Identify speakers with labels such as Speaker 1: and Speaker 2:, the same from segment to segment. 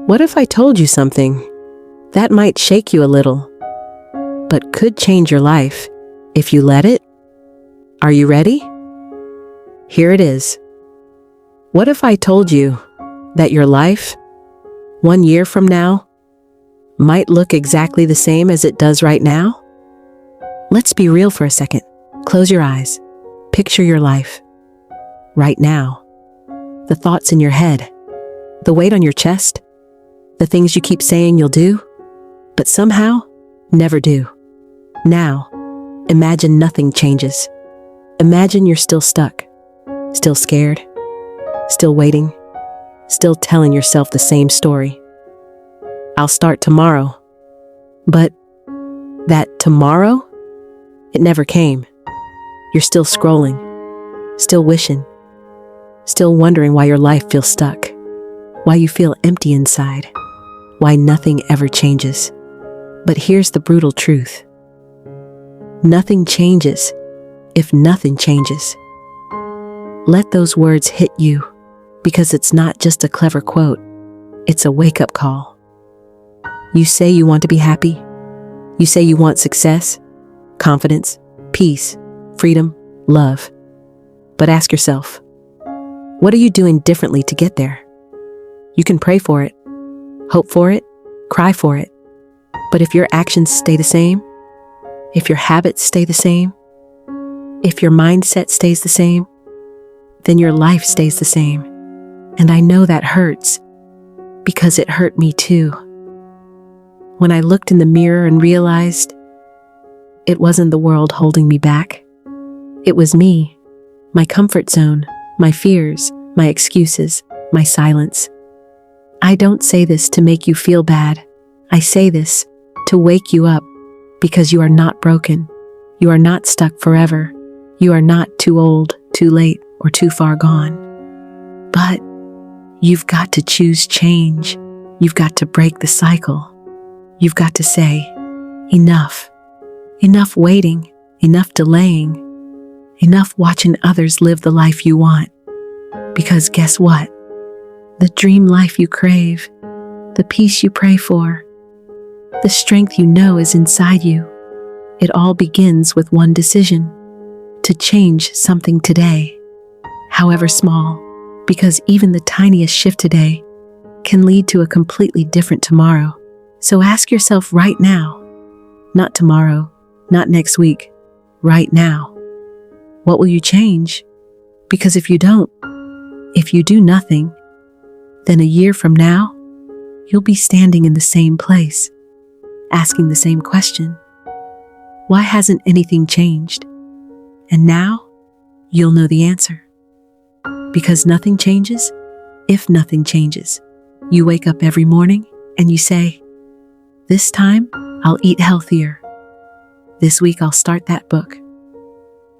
Speaker 1: What if I told you something that might shake you a little, but could change your life if you let it? Are you ready? Here it is. What if I told you that your life, 1 year from now, might look exactly the same as it does right now? Let's be real for a second. Close your eyes. Picture your life. Right now. The thoughts in your head. The weight on your chest. The things you keep saying you'll do, but somehow never do. Now, imagine nothing changes. Imagine you're still stuck. Still scared. Still waiting. Still telling yourself the same story. I'll start tomorrow. But that tomorrow, it never came. You're still scrolling, still wishing, still wondering why your life feels stuck, why you feel empty inside, why nothing ever changes. But here's the brutal truth. Nothing changes if nothing changes. Let those words hit you, because it's not just a clever quote, it's a wake-up call. You say you want to be happy. You say you want success, confidence, peace, freedom, love. But ask yourself, what are you doing differently to get there? You can pray for it, hope for it, cry for it. But if your actions stay the same, if your habits stay the same, if your mindset stays the same, then your life stays the same. And I know that hurts, because it hurt me too. When I looked in the mirror and realized it wasn't the world holding me back. It was me, my comfort zone, my fears, my excuses, my silence. I don't say this to make you feel bad. I say this to wake you up, because you are not broken. You are not stuck forever. You are not too old, too late, or too far gone. But you've got to choose change. You've got to break the cycle. You've got to say, enough. Enough waiting, enough delaying, enough watching others live the life you want. Because guess what? The dream life you crave, the peace you pray for, the strength you know is inside you. It all begins with one decision, to change something today, however small, because even the tiniest shift today can lead to a completely different tomorrow. So ask yourself right now, not tomorrow, not next week, right now. What will you change? Because if you don't, if you do nothing, then a year from now, you'll be standing in the same place, asking the same question. Why hasn't anything changed? And now, you'll know the answer. Because nothing changes if nothing changes. You wake up every morning and you say, this time, I'll eat healthier. This week, I'll start that book.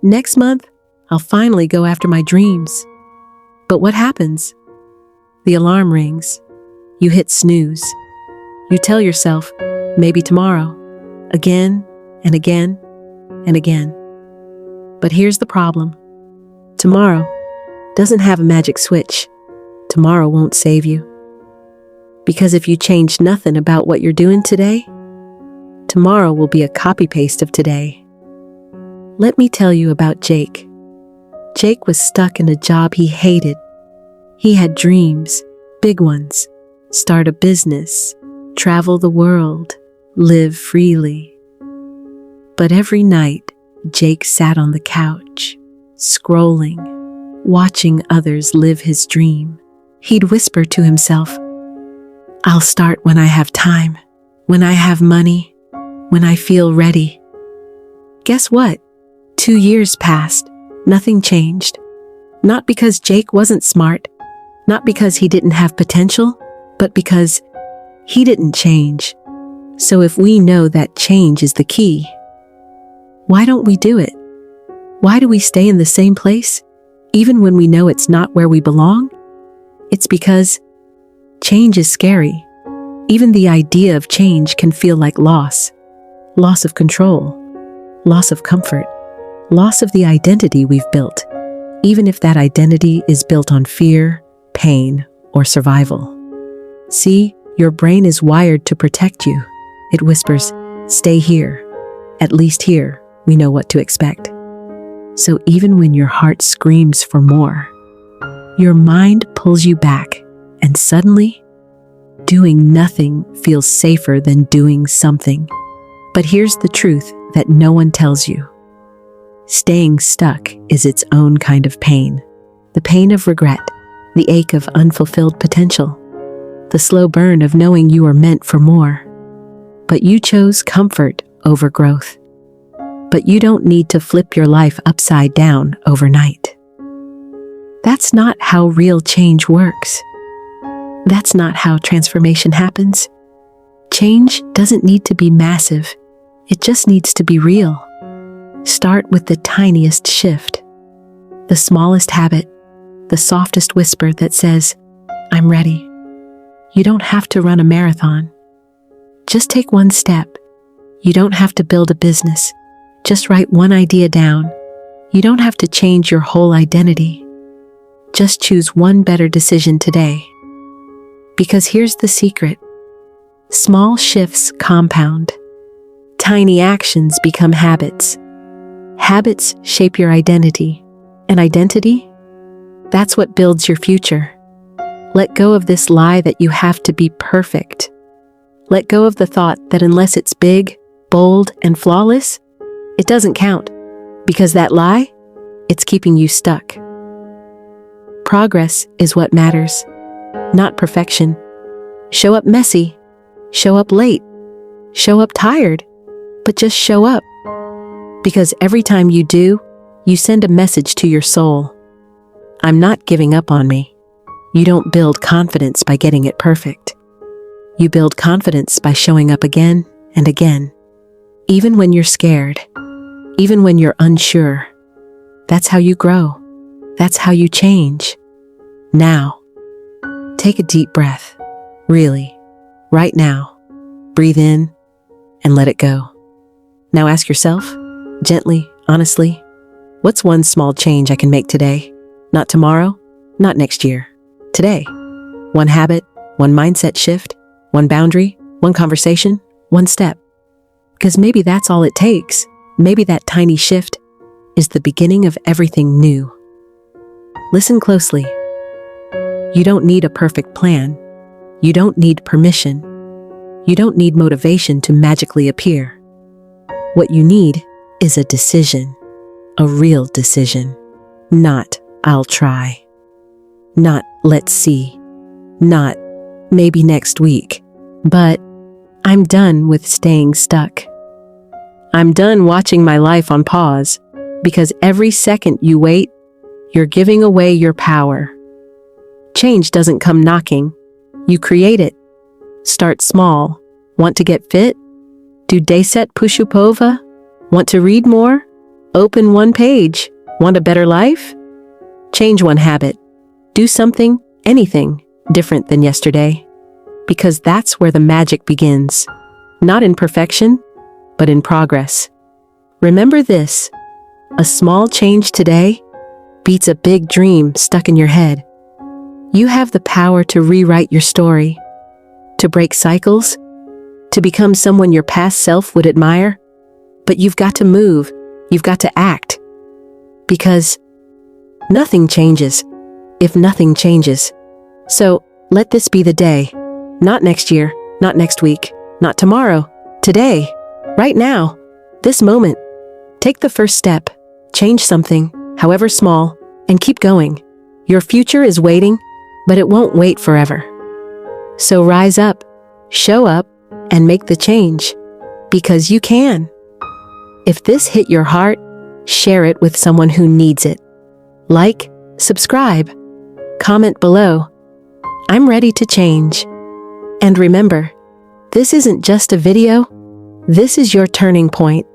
Speaker 1: Next month, I'll finally go after my dreams. But what happens? The alarm rings. You hit snooze. You tell yourself, maybe tomorrow, again and again and again. But here's the problem. Tomorrow doesn't have a magic switch. Tomorrow won't save you. Because if you change nothing about what you're doing today, tomorrow will be a copy-paste of today. Let me tell you about Jake. Jake was stuck in a job he hated. He had dreams, big ones, start a business, travel the world, live freely. But every night, Jake sat on the couch, scrolling, watching others live his dream. He'd whisper to himself, I'll start when I have time, when I have money, when I feel ready. Guess what? 2 years passed. Nothing changed. Not because Jake wasn't smart, not because he didn't have potential, but because he didn't change. So if we know that change is the key, why don't we do it? Why do we stay in the same place, even when we know it's not where we belong? It's because change is scary. Even the idea of change can feel like loss. Loss of control, loss of comfort, loss of the identity we've built, even if that identity is built on fear, pain, or survival. See, Your brain is wired to protect you. It whispers, "Stay here. At least here, we know what to expect." So even when your heart screams for more, your mind pulls you back, and suddenly, doing nothing feels safer than doing something. But here's the truth that no one tells you. Staying stuck is its own kind of pain. The pain of regret, the ache of unfulfilled potential, the slow burn of knowing you are meant for more. But you chose comfort over growth. But you don't need to flip your life upside down overnight. That's not how real change works. That's not how transformation happens. Change doesn't need to be massive. It just needs to be real. Start with the tiniest shift, the smallest habit, the softest whisper that says, "I'm ready." You don't have to run a marathon. Just take one step. You don't have to build a business. Just write one idea down. You don't have to change your whole identity. Just choose one better decision today. Because here's the secret. Small shifts compound. Tiny actions become habits. Habits shape your identity. And identity? That's what builds your future. Let go of this lie that you have to be perfect. Let go of the thought that unless it's big, bold, and flawless, it doesn't count. Because that lie, it's keeping you stuck. Progress is what matters, not perfection. Show up messy, show up late, show up tired, but just show up. Because every time you do, you send a message to your soul. I'm not giving up on me. You don't build confidence by getting it perfect. You build confidence by showing up again and again. Even when you're scared, even when you're unsure. That's how you grow. That's how you change. Now, take a deep breath. Really, right now. Breathe in and let it go. Now ask yourself, gently, honestly, what's one small change I can make today? Not tomorrow, not next year. Today. One habit, one mindset shift, one boundary, one conversation, one step. Because maybe that's all it takes. Maybe that tiny shift is the beginning of everything new. Listen closely. You don't need a perfect plan. You don't need permission. You don't need motivation to magically appear. What you need is a decision, a real decision. Not, "I'll try." Not, "Let's see." Not, "Maybe next week." But, "I'm done with staying stuck. I'm done watching my life on pause, because every second you wait, you're giving away your power." Change doesn't come knocking. You create it. Start small. Want to get fit? Do Dayset Pushupova? Want to read more? Open one page. Want a better life? Change one habit. Do something, anything, different than yesterday. Because that's where the magic begins. Not in perfection, but in progress. Remember this. A small change today beats a big dream stuck in your head. You have the power to rewrite your story, to break cycles, to become someone your past self would admire. But you've got to move. You've got to act. Because nothing changes if nothing changes. So let this be the day. Not next year, not next week, not tomorrow. Today, right now, this moment. Take the first step. Change something, however small, and keep going. Your future is waiting, but it won't wait forever. So rise up, show up, and make the change. Because you can. If this hit your heart, share it with someone who needs it. Like, subscribe, comment below. I'm ready to change. And remember, this isn't just a video. This is your turning point.